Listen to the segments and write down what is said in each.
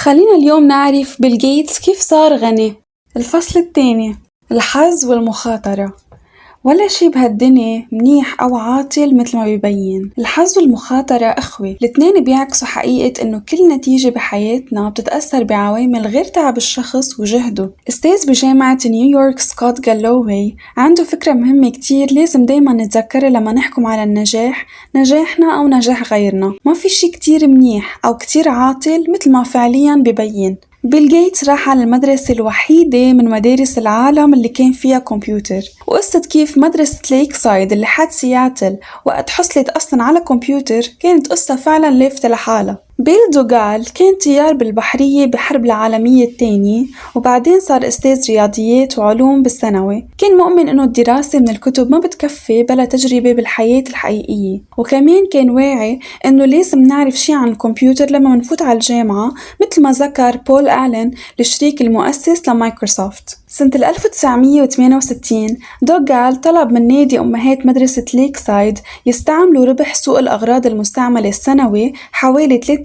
خلينا اليوم نعرف بيل غيتس كيف صار غني. الفصل الثاني: الحظ والمخاطرة. ولا شي بهالدنيا منيح أو عاطل مثل ما بيبين. الحظ والمخاطرة أخوة، الاثنين بيعكسوا حقيقة إنه كل نتيجة بحياتنا بتتأثر بعوامل غير تعب الشخص وجهده. أستاذ بجامعة نيويورك سكوت جالووي عنده فكرة مهمة كتير لازم دايما نتذكرها لما نحكم على النجاح، نجاحنا أو نجاح غيرنا. ما في شي كتير منيح أو كتير عاطل مثل ما فعليا ببين. بيل غيتس راح على المدرسة الوحيدة من مدارس العالم اللي كان فيها كمبيوتر، وقصة كيف مدرسة ليك سايد اللي حد سياتل وقت حصلت أصلا على كمبيوتر كانت قصة فعلا لافتة لحالها. بيل دوغال كان طيار بالبحرية بحرب العالمية الثانية، وبعدين صار أستاذ رياضيات وعلوم بالثانوي. كان مؤمن إنه الدراسة من الكتب ما بتكفي بلا تجربة بالحياة الحقيقية، وكمان كان واعي إنه لازم نعرف شي عن الكمبيوتر لما منفوت على الجامعة، مثل ما ذكر بول آلن الشريك المؤسس لمايكروسوفت. سنة 1968 دوغال طلب من نادي أمهات مدرسة ليك سايد يستعملوا ربح سوق الأغراض المستعملة السنوي حوالي $3000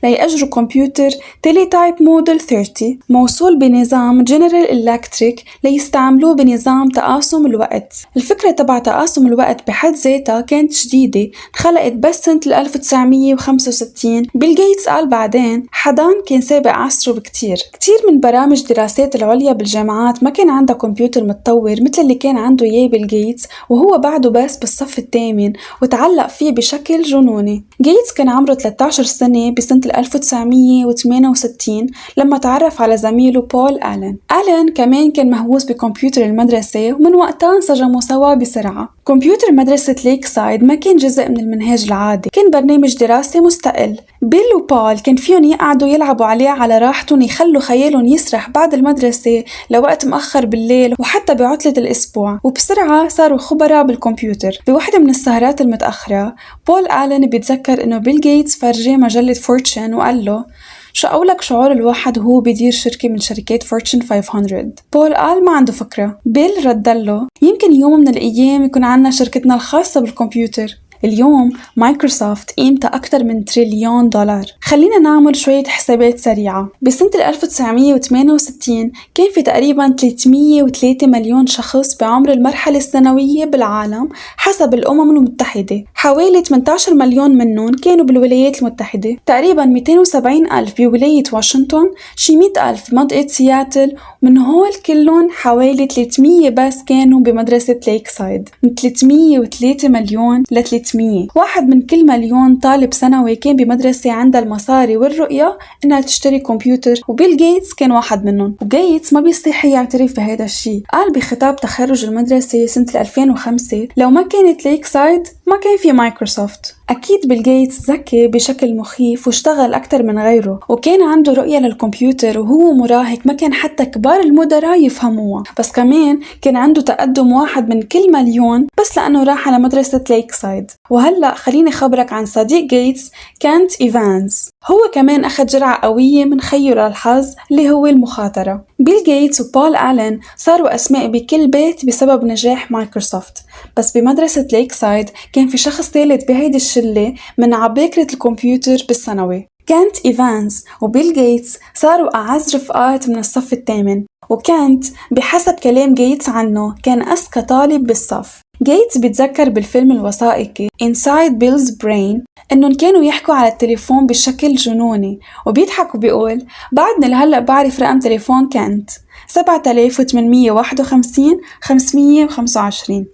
ليأجروا كمبيوتر تيليتايب موديل 30 موصول بنظام جنرال إلكتريك ليستعملوه بنظام تقاسم الوقت. الفكرة تبع تقاسم الوقت بحد ذاتها كانت جديدة، خلقت بس سنة 1965. بيل غيتس قال بعدين حدان كان سابق عصره بكتير. كتير من برامج دراسات العليا بالجامعات ما كان عندها كمبيوتر متطور مثل اللي كان عنده إياه بيل غيتس، وهو بعده بس بالصف الثامن وتعلق فيه بشكل جنوني. غيتس كان عمره 13 سنة بسنة 1968 لما تعرف على زميله بول آلن. آلن كمان كان مهووس بكمبيوتر المدرسة، ومن وقتها انسجموا سوا بسرعة. كمبيوتر مدرسة ليك سايد ما كان جزء من المنهاج العادي، كان برنامج دراسي مستقل. بيل وبول كان فيهم يقعدوا يلعبوا عليه على راحتهم، يخلوا خيالهم يسرح بعد المدرسة لوقت مأخر بالليل وحتى بعطلة الأسبوع، وبسرعة صاروا خبراء بالكمبيوتر. بواحدة من السهرات المتأخرة بول آلن بيتذكر إنه بيل غيتس فرجيه مجلة فورتشن وقال له: شو أولك شعور الواحد وهو بيدير شركة من شركات فورتشن 500؟ بول قال ما عنده فكرة. بيل ردله: يمكن يوم من الأيام يكون عنا شركتنا الخاصة بالكمبيوتر. اليوم مايكروسوفت قيمتها أكتر من $1,000,000,000. خلينا نعمل شوية حسابات سريعة. بسنة 1968 كان في تقريبا 303 مليون شخص بعمر المرحلة الثانوية بالعالم حسب الأمم المتحدة. حوالي 18 مليون منهم كانوا بالولايات المتحدة، تقريبا 270 ألف بولاية واشنطن، شي 100 ألف بمنطقة سياتل، ومن هول كلهم حوالي 300 بس كانوا بمدرسة ليك سايد. من 303 مليون ل 300، واحد من كل مليون طالب ثانوي كان بمدرسة عندها المصاري والرؤية إنها تشتري كمبيوتر، وبيل غيتس كان واحد منهم. وغيتس ما بيستحي يعترف بهذا الشيء. قال بخطاب تخرج المدرسة سنة 2005: لو ما كانت ليك سايد ما كان في مايكروسوفت. أكيد بيل غيتس ذكي بشكل مخيف واشتغل أكتر من غيره، وكان عنده رؤية للكمبيوتر وهو مراهق ما كان حتى كبار المدراء يفهموها، بس كمان كان عنده تقدم واحد من كل مليون بس لأنه راح على مدرسة ليك سايد. وهلأ خليني خبرك عن صديق غيتس، كانت إيفانز. هو كمان أخذ جرعة قوية من خير للحظ اللي هو المخاطرة. بيل غيتس وبول آلن صاروا أسماء بكل بيت بسبب نجاح مايكروسوفت، بس بمدرسة ليك سايد كان في شخص ثالث بهيدي الشلة من عباقرة الكمبيوتر بالثانوي. كانت إيفانز وبيل غيتس صاروا أعز رفقات من الصف الثامن، وكانت بحسب كلام غيتس عنه كان أذكى طالب بالصف. غيتس بيتذكر بالفيلم الوثائقي Inside Bill's Brain إنهم كانوا يحكوا على التليفون بشكل جنوني، وبيضحك وبيقول: بعدني لهلأ بعرف رقم تليفون كانت 7851 525.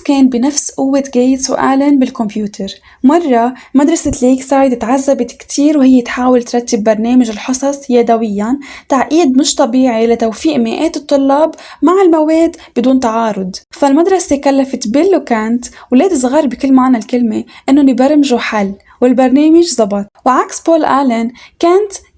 كان بنفس قوة غيتس وآلن بالكمبيوتر. مرة مدرسة ليك سايد تعذبت كتير وهي تحاول ترتب برنامج الحصص يدويا، تعقيد مش طبيعي لتوفيق مئات الطلاب مع المواد بدون تعارض. فالمدرسة كلفت بيل وكانت ولاد صغار بكل معنى الكلمة إنهم يبرمجوا حل، والبرنامج زبط. وعكس بول آلن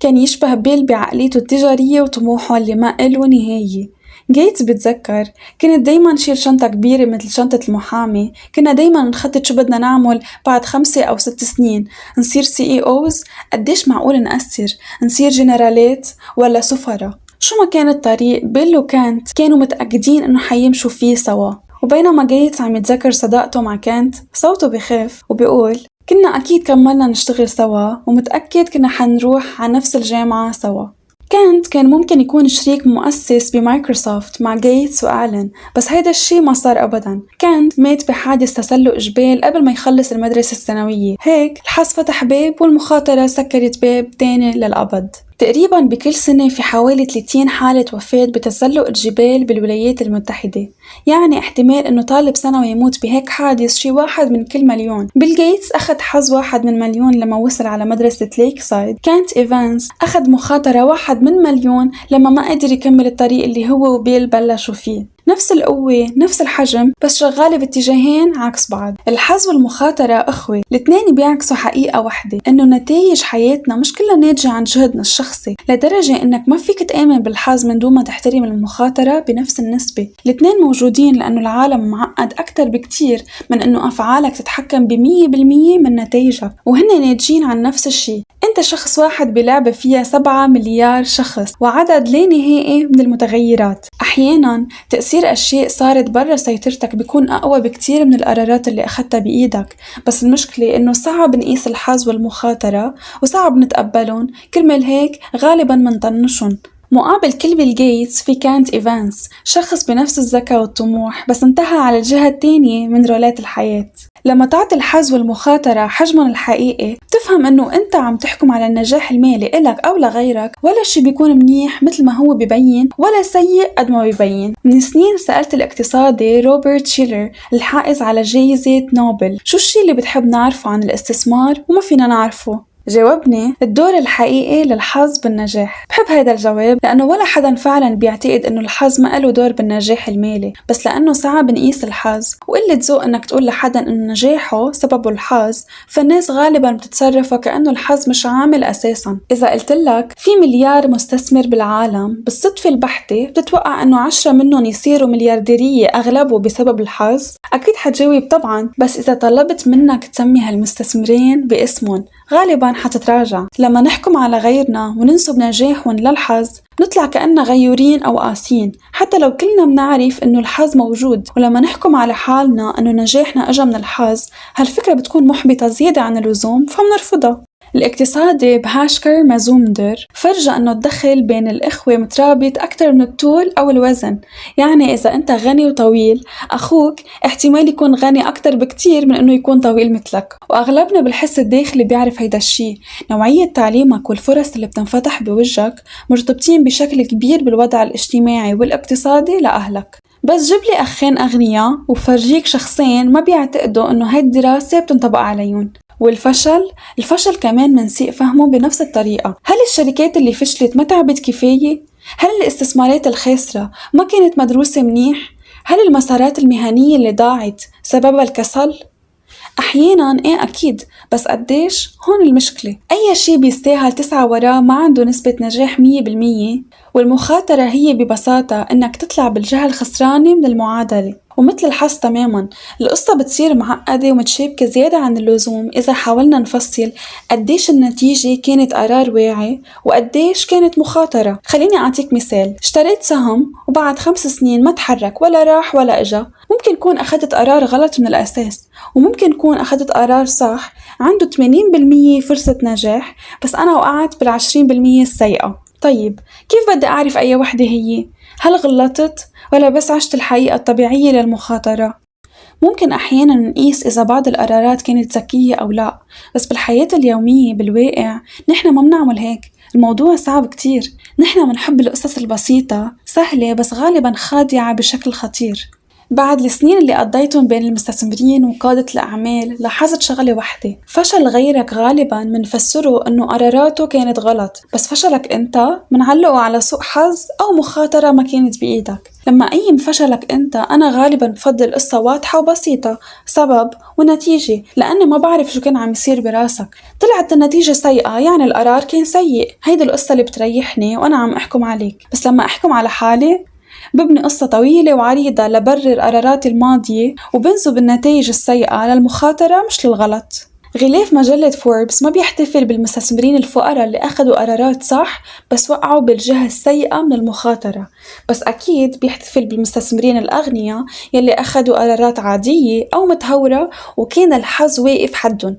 كان يشبه بيل بعقليته التجارية وطموحه اللي ما له نهاية. غيتس بتذكر: كنت دايما شيل شنطة كبيرة مثل شنطة المحامي، كنا دايما نخطط شو بدنا نعمل بعد 5 أو 6 سنين، نصير CEOs، قديش معقول نأثر، نصير جنرالات ولا سفرة. شو ما كان الطريق بيل وكانت كانوا متأكدين إنه حيمشوا فيه سوا. وبينما غيتس عم يتذكر صداقته مع كانت صوته بخاف وبيقول: كنا أكيد كملنا نشتغل سوا، ومتأكد كنا حنروح على نفس الجامعة سوا. كانت كان ممكن يكون شريك مؤسس بمايكروسوفت مع جيتس وآلن، بس هيدا الشي ما صار أبدا. كانت مات بحادث تسلق جبال قبل ما يخلص المدرسة الثانوية، هيك الحظ فتح باب والمخاطرة سكرت باب تاني للأبد. تقريبا بكل سنة في حوالي 30 حالة وفاة بتسلق الجبال بالولايات المتحدة، يعني احتمال انه طالب ثانوي يموت بهيك حادث شي 1 من كل مليون. بيل غيتس اخذ حظ 1 من مليون لما وصل على مدرسة ليك سايد. كانت إيفانس اخذ مخاطرة 1 من مليون لما ما قدر يكمل الطريق اللي هو وبيل بلشوا فيه. نفس القوة نفس الحجم، بس شغالة باتجاهين عكس بعض. الحظ والمخاطرة أخوة، الاثنين بيعكسوا حقيقة واحدة، إنه نتائج حياتنا مش كلها ناتجة عن جهدنا الشخصي، لدرجة إنك ما فيك تآمن بالحظ من دون ما تحترم المخاطرة بنفس النسبة. الاثنين موجودين لأنه العالم معقد أكتر بكتير من إنه أفعالك تتحكم ب100% من نتائجك، وهن ناتجين عن نفس الشي. أنت شخص واحد بلعبة فيها 7 مليار شخص وعدد لا نهائي من المتغيرات. أحيانا تأثير أشياء صارت برا سيطرتك بيكون أقوى بكتير من القرارات اللي أخدتها بإيدك، بس المشكلة إنه صعب نقيس الحظ والمخاطرة وصعب نتقبلهم، كرمال هيك غالبا منطنشن. مقابل كل بيل غيتس في كانت إيفانس، شخص بنفس الذكاء والطموح بس انتهى على الجهة التانية من رولات الحياة. لما تعطي الحظ والمخاطرة حجمهم الحقيقي بتفهم انه انت عم تحكم على النجاح المالي إلك او لغيرك، ولا شي بيكون منيح مثل ما هو ببين ولا سيء قد ما ببين. من سنين سألت الاقتصادي روبرت شيلر الحائز على جائزة نوبل شو الشي اللي بتحب نعرفه عن الاستثمار وما فينا نعرفه. جاوبني: الدور الحقيقي للحظ بالنجاح. بحب هذا الجواب لأنه ولا حدا فعلا بيعتقد إنه الحظ ما له دور بالنجاح المالي، بس لأنه صعب نقيس الحظ وقلة ذوق إنك تقول لحدا إنه نجاحه سببه الحظ، فالناس غالبا بتتصرف كأنه الحظ مش عامل أساسا. إذا قلتلك في مليار مستثمر بالعالم، بالصدفة البحتة بتتوقع إنه 10 منهم يصيروا مليارديرية أغلبه بسبب الحظ؟ أكيد حتجاوب طبعا، بس إذا طلبت منك تسمي هالمستثمرين باسمهم غالبا حتتراجع. لما نحكم على غيرنا وننسب نجاحهم للحظ نطلع كأننا غيورين أو قاسين، حتى لو كلنا بنعرف إنه الحظ موجود. ولما نحكم على حالنا إنه نجاحنا أجا من الحظ، هالفكرة بتكون محبطة زيادة عن اللزوم فمنرفضها. الاقتصادي بهاشكر مازومدر فرجى أنه الدخل بين الإخوة مترابط أكتر من الطول أو الوزن، يعني إذا أنت غني وطويل، أخوك احتمال يكون غني أكتر بكتير من أنه يكون طويل مثلك. وأغلبنا بالحس الداخلي بيعرف هيدا الشي. نوعية تعليمك والفرص اللي بتنفتح بوجهك مرتبطين بشكل كبير بالوضع الاجتماعي والاقتصادي لأهلك. بس جيب لي أخين أغنياء وفرجيك شخصين ما بيعتقدوا أنه هاي الدراسة بتنطبق عليهم. الفشل كمان منسيء فهمه بنفس الطريقة. هل الشركات اللي فشلت ما تعبت كفاية؟ هل الاستثمارات الخاسرة ما كانت مدروسة منيح؟ هل المسارات المهنية اللي ضاعت سببها الكسل؟ أحياناً إيه أكيد، بس قديش؟ هون المشكلة. أي شي بيستاهل تسعى وراه ما عنده نسبة نجاح 100%، والمخاطرة هي ببساطة إنك تطلع بالجهة الخسرانة من المعادلة. ومثل الحظ تماماً، القصة بتصير معقدة ومتشابكة زيادة عن اللزوم إذا حاولنا نفصل قديش النتيجة كانت قرار واعي وقديش كانت مخاطرة. خليني أعطيك مثال: اشتريت سهم وبعد 5 سنين ما تحرك ولا راح ولا إجا. ممكن يكون أخذت قرار غلط من الأساس، وممكن يكون أخذت قرار صح عنده 80% فرصة نجاح، بس أنا وقعت بال20% السيئة. طيب كيف بدي أعرف أي وحدة هي؟ هل غلطت ولا بس عشت الحقيقة الطبيعية للمخاطرة؟ ممكن أحيانا نقيس إذا بعض القرارات كانت ذكية أو لا، بس بالحياة اليومية بالواقع نحن ما بنعمل هيك. الموضوع صعب كتير. نحن بنحب القصص البسيطة سهلة بس غالبا خادعة بشكل خطير. بعد السنين اللي قضيتهم بين المستثمرين وقادة الأعمال لاحظت شغلة واحدة: فشل غيرك غالباً منفسره إنه قراراته كانت غلط، بس فشلك أنت منعلقه على سوء حظ أو مخاطرة ما كانت بإيدك. لما أقيم فشلك أنت، أنا غالباً بفضل قصة واضحة وبسيطة، سبب ونتيجة، لأني ما بعرف شو كان عم يصير براسك. طلعت النتيجة سيئة يعني القرار كان سيء. هيدي القصة اللي بتريحني وأنا عم أحكم عليك. بس لما أحكم على حالي ببني قصة طويلة وعريضة لبرر قراراتي الماضية وبنسب النتائج السيئة للمخاطرة مش للغلط. غلاف مجلة فوربس ما بيحتفل بالمستثمرين الفقراء اللي أخذوا قرارات صح بس وقعوا بالجهة السيئة من المخاطرة، بس أكيد بيحتفل بالمستثمرين الأغنياء يلي أخذوا قرارات عادية أو متهورة وكان الحظ واقف حدهم.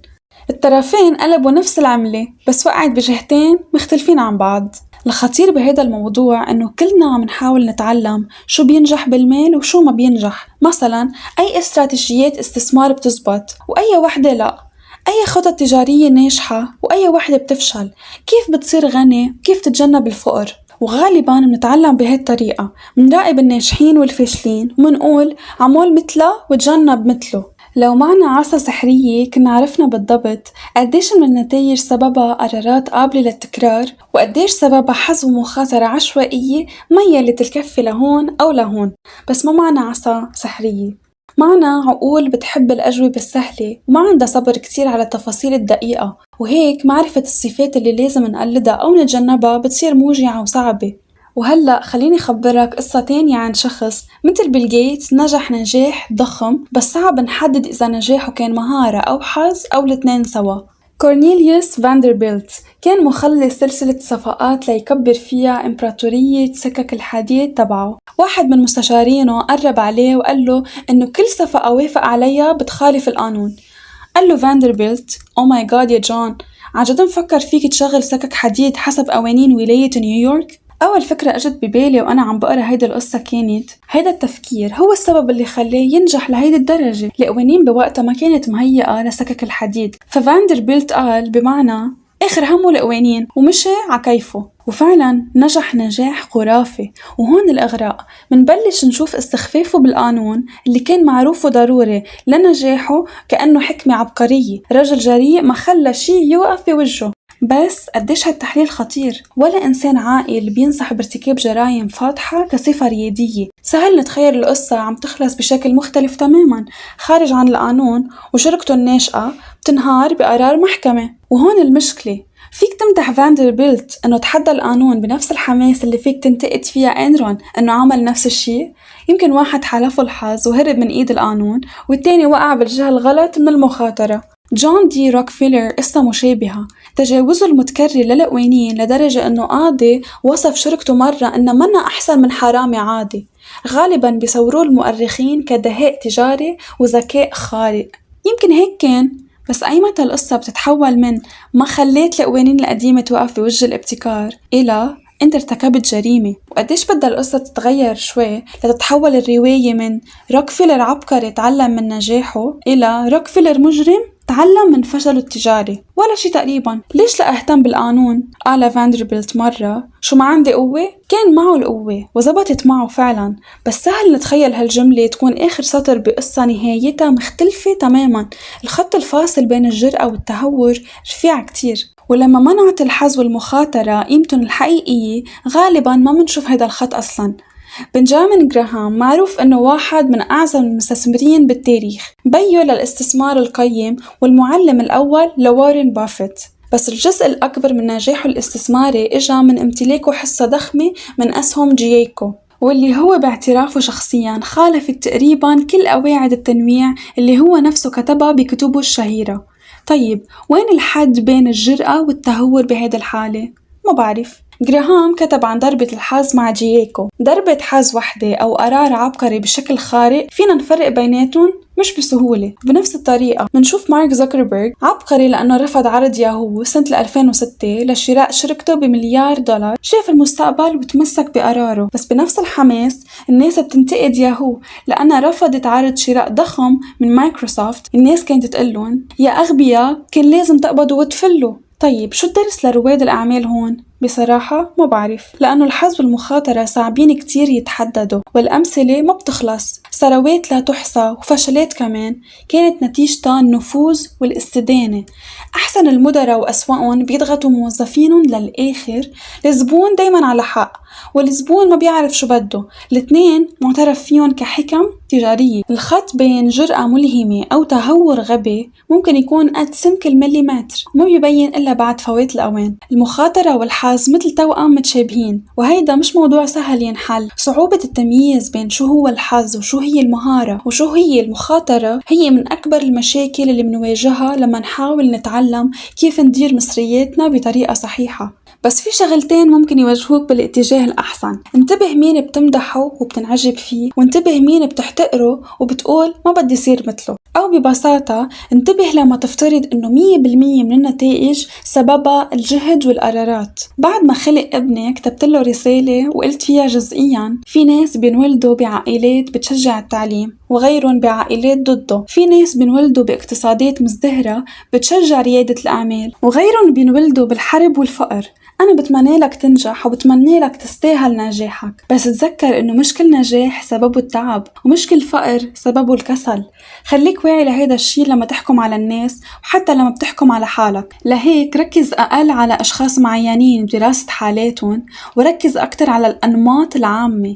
الطرفين قلبوا نفس العملة بس وقعت بجهتين مختلفين عن بعض. الخطير بهذا الموضوع إنه كلنا عم نحاول نتعلم شو بينجح بالمال وشو ما بينجح. مثلا أي استراتيجيات استثمار بتزبط وأي وحدة لأ، أي خطط تجارية ناجحة وأي وحدة بتفشل، كيف بتصير غني وكيف تتجنب الفقر. وغالبا بنتعلم بهالطريقة، منراقب الناجحين والفاشلين ومنقول عمول مثله وتجنب مثله. لو معنا عصا سحرية كنا عرفنا بالضبط قديش من النتائج سببها قرارات قابلة للتكرار وقديش سببها حظ ومخاطرة عشوائية ميلت الكفة لهون أو لهون. بس ما معنا عصا سحرية، معنا عقول بتحب الأجوبة السهلة وما عندها صبر كتير على التفاصيل الدقيقة، وهيك معرفة الصفات اللي لازم نقلدها أو نتجنبها بتصير موجعة وصعبة. وهلأ خليني خبرك قصة تانية عن شخص مثل بيل جيتس نجح نجاح ضخم بس صعب نحدد إذا نجاحه كان مهارة أو حظ أو الاتنين سوا. كورنيليوس فاندربيلت كان مخلص سلسلة صفقات ليكبر فيها إمبراطورية سكك الحديد تبعه. واحد من مستشارينه قرب عليه وقال له إنه كل صفقة وافق عليها بتخالف القانون. قال له فاندربيلت: أو ماي جاد يا جون، عجد مفكر فيك تشغل سكك حديد حسب قوانين ولاية نيويورك؟ أول فكرة أجت ببالي وأنا عم بقرأ هيدا القصة كانت هيدا التفكير هو السبب اللي خلاه ينجح لهيدي الدرجة. القوانين بوقتها ما كانت مهيئة لسكك الحديد، ففاندربيلت قال بمعنى آخر همه القوانين ومشي عكيفه، وفعلا نجح نجاح خرافي. وهون الإغراء، منبلش نشوف استخفافه بالقانون اللي كان معروف وضروري لنجاحه كأنه حكمة عبقرية، رجل جريء ما خلى شي يوقف بوجهه. بس قديش هالتحليل خطير، ولا إنسان عاقل بينصح بارتكاب جرائم فاضحة كصفة ريادية. سهل نتخيل القصة عم تخلص بشكل مختلف تماما خارج عن القانون وشركته الناشئة بتنهار بقرار محكمة. وهون المشكلة، فيك تمدح فاندربيلت انه تحدى القانون بنفس الحماس اللي فيك تنتقد فيها انرون انه عمل نفس الشيء. يمكن واحد حالفه الحظ وهرب من ايد القانون والتاني وقع بالجهة الغلط من المخاطرة. جون دي روكفيلر قصة مشابهة، تجاوزه المتكرر للقوانين لدرجة انه قاضي وصف شركته مرة انها منا احسن من حرامي عادي. غالبا بيصوروه المؤرخين كدهاء تجاري وذكاء خارق. يمكن هيك كان، بس أيمتى القصة بتتحول من ما خليت القوانين القديمة توقف بوجه الابتكار إلى أنت ارتكبت جريمة. وقديش بدها القصة تتغير شوي لتتحول الرواية من روكفيلر عبقري تعلم من نجاحه إلى روكفيلر مجرم تعلم من فشله التجاري. ولا شي تقريبا. ليش لا أهتم بالقانون؟ قال فاندربيلت مرة: شو ما عندي قوة؟ كان معه القوة وزبطت معه فعلا. بس سهل نتخيل هالجملة تكون آخر سطر بقصة نهايتها مختلفة تماما. الخط الفاصل بين الجرأة والتهور رفيع كتير، ولما ما نعطي الحظ والمخاطرة قيمتهم الحقيقية غالبا ما منشوف هيدا الخط أصلا. بنجامين جراهام معروف انه واحد من اعظم المستثمرين بالتاريخ، بيو للاستثمار القيم والمعلم الاول لوارين بافيت. بس الجزء الاكبر من نجاحه الاستثماري اجا من امتلاكه حصة ضخمة من اسهم جييكو، واللي هو باعترافه شخصيا خالفت تقريبا كل قواعد التنويع اللي هو نفسه كتبها بكتبه الشهيرة. طيب وين الحد بين الجرأة والتهور بهذه الحالة؟ ما بعرف. جراهام كتب عن ضربة الحظ مع جييكو: ضربة حظ وحدة أو قرار عبقري بشكل خارق فينا نفرق بيناتهم مش بسهولة. بنفس الطريقة منشوف مارك زوكربيرج عبقري لأنه رفض عرض ياهو سنة 2006 لشراء شركته بمليار دولار. شاف المستقبل وتمسك بقراره. بس بنفس الحماس الناس بتنتقد ياهو لأنها رفضت عرض شراء ضخم من مايكروسوفت. الناس كانت تقلن: يا أغبياء كان لازم تقبضوا وتفلوا. طيب شو الدرس لرواد الأعمال هون؟ بصراحة ما بعرف، لأنه الحظ والمخاطرة صعبين كتير يتحددوا والأمثلة ما بتخلص. ثروات لا تحصى وفشلات كمان كانت نتيجتها النفوذ والاستدانة. أحسن المدراء وأسوأهم بيضغطوا موظفينهم للآخر. الزبون دايما على حق والزبون ما بيعرف شو بده. الاثنين معترف فيهم كحكم تجارية. الخط بين جرأة ملهمة أو تهور غبي ممكن يكون قد سمك المليمتر وما بيبين إلا بعد فوات الأوان. المخاطرة والحظ مثل توأم متشابهين، وهيدا مش موضوع سهل ينحل. صعوبة التمييز بين شو هو الحظ وشو هي المهارة وشو هي المخاطرة هي من أكبر المشاكل اللي منواجهها لما نحاول نتعلم كيف ندير مصرياتنا بطريقة صحيحة. بس في شغلتين ممكن يوجهوك بالاتجاه الأحسن. انتبه مين بتمدحه وبتنعجب فيه، وانتبه مين بتحتقره وبتقول ما بدي يصير مثله. أو ببساطة انتبه لما تفترض إنه 100% من النتائج سببها الجهد والقرارات. بعد ما خلق ابنك كتبتله رسالة وقلت فيها جزئيا في ناس بينولدوا بعائلات بتشجع التعليم وغيرهم بعائلات ضده، في ناس بينولدوا باقتصادات مزدهرة بتشجع ريادة الأعمال، وغيرهم بينولدوا بالحرب والفقر. أنا بتمنى لك تنجح وبتمنى لك تستاهل نجاحك، بس تذكر إنه مش كل نجاح سببه التعب، ومش كل فقر سببه الكسل. خليك واعي لهيدا الشي لما تحكم على الناس وحتى لما بتحكم على حالك. لهيك ركز أقل على أشخاص معينين بدراسة حالاتهم، وركز أكتر على الأنماط العامة.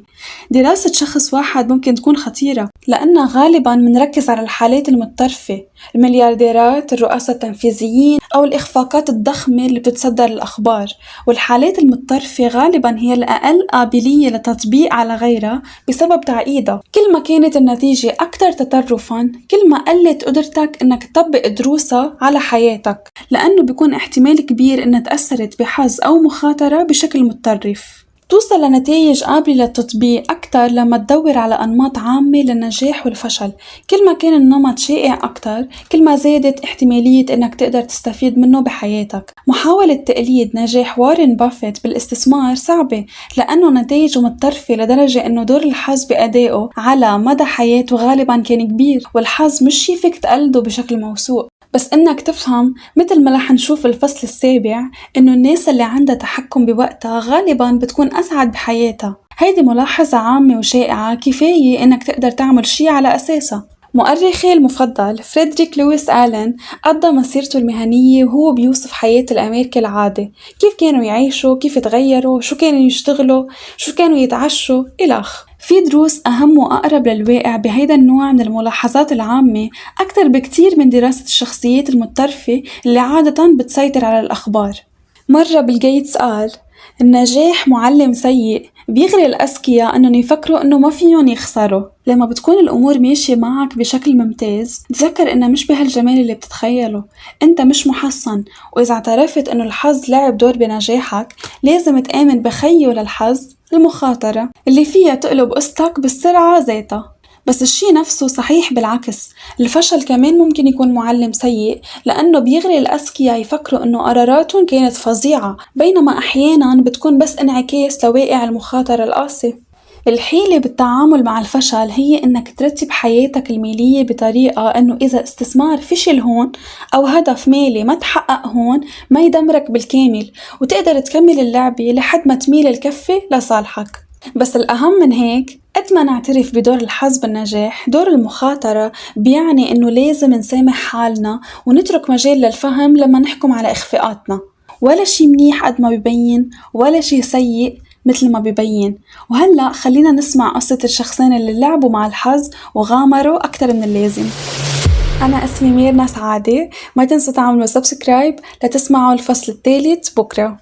دراسة شخص واحد ممكن تكون خطيرة، لأننا غالبا منركز على الحالات المتطرفة، المليارديرات، الرؤساء التنفيذيين، أو الإخفاقات الضخمة اللي بتتصدر الأخبار. والحالات المتطرفة غالبا هي الأقل قابلية لتطبيق على غيرها بسبب تعقيدها. كل ما كانت النتيجة أكثر تطرفا، كل ما قلت قدرتك إنك تطبق دروسها على حياتك، لأنه بيكون احتمال كبير إنها تأثرت بحظ أو مخاطرة بشكل متطرف. توصل لنتائج قابلة للتطبيق أكتر لما تدور على أنماط عامة للنجاح والفشل. كل ما كان النمط شائع أكتر، كل ما زادت احتمالية إنك تقدر تستفيد منه بحياتك. محاولة تقليد نجاح وارن بافيت بالاستثمار صعبة، لأنه نتائجه متطرفة لدرجة إنه دور الحظ بأدائه على مدى حياته غالبا كان كبير، والحظ مش شي فيك تقلده بشكل موثوق. بس إنك تفهم مثل ما رح نشوف الفصل السابع إنه الناس اللي عندها تحكم بوقتها غالباً بتكون أسعد بحياتها. هيدي ملاحظة عامة وشائعة كفاية إنك تقدر تعمل شي على أساسها. مؤرخي المفضل فريدريك لويس آلن قضى مسيرته المهنية وهو بيوصف حياة الأمريكي العادي، كيف كانوا يعيشوا، كيف تغيروا، شو كانوا يشتغلوا، شو كانوا يتعشوا إلخ. في دروس أهم وأقرب للواقع بهيدا النوع من الملاحظات العامة أكتر بكتير من دراسة الشخصيات المتطرفة اللي عادة بتسيطر على الأخبار. مرة بيل غيتس قال: النجاح معلم سيء بيغري الأذكياء أنهم يفكروا أنه ما فيهم يخسروا. لما بتكون الأمور ماشية معك بشكل ممتاز، تذكر أنها مش بهالجمال اللي بتتخيله. أنت مش محصن، وإذا اعترفت أنه الحظ لعب دور بنجاحك، لازم تآمن بخيو للحظ المخاطرة اللي فيها تقلب قصتك بالسرعة ذاتها. بس الشي نفسه صحيح بالعكس، الفشل كمان ممكن يكون معلم سيء، لأنه بيغري الأذكياء يفكروا إنه قراراتهم كانت فظيعة، بينما أحياناً بتكون بس انعكاس لواقع المخاطرة القاسي. الحيلة بالتعامل مع الفشل هي إنك ترتب حياتك المالية بطريقة إنه إذا استثمار فشل هون أو هدف مالي ما تحقق هون ما يدمرك بالكامل، وتقدر تكمل اللعبة لحد ما تميل الكفة لصالحك. بس الأهم من هيك، قد ما نعترف بدور الحظ بالنجاح، دور المخاطرة بيعني إنه لازم نسامح حالنا ونترك مجال للفهم لما نحكم على إخفاقاتنا. ولا شي منيح قد ما بيبين، ولا شي سيء مثل ما بيبين. وهلأ خلينا نسمع قصة الشخصين اللي لعبوا مع الحظ وغامروا أكتر من اللازم. أنا اسمي ميرنا سعادة، ما تنسوا تعملوا سبسكرايب لتسمعوا الفصل الثالث بكرة.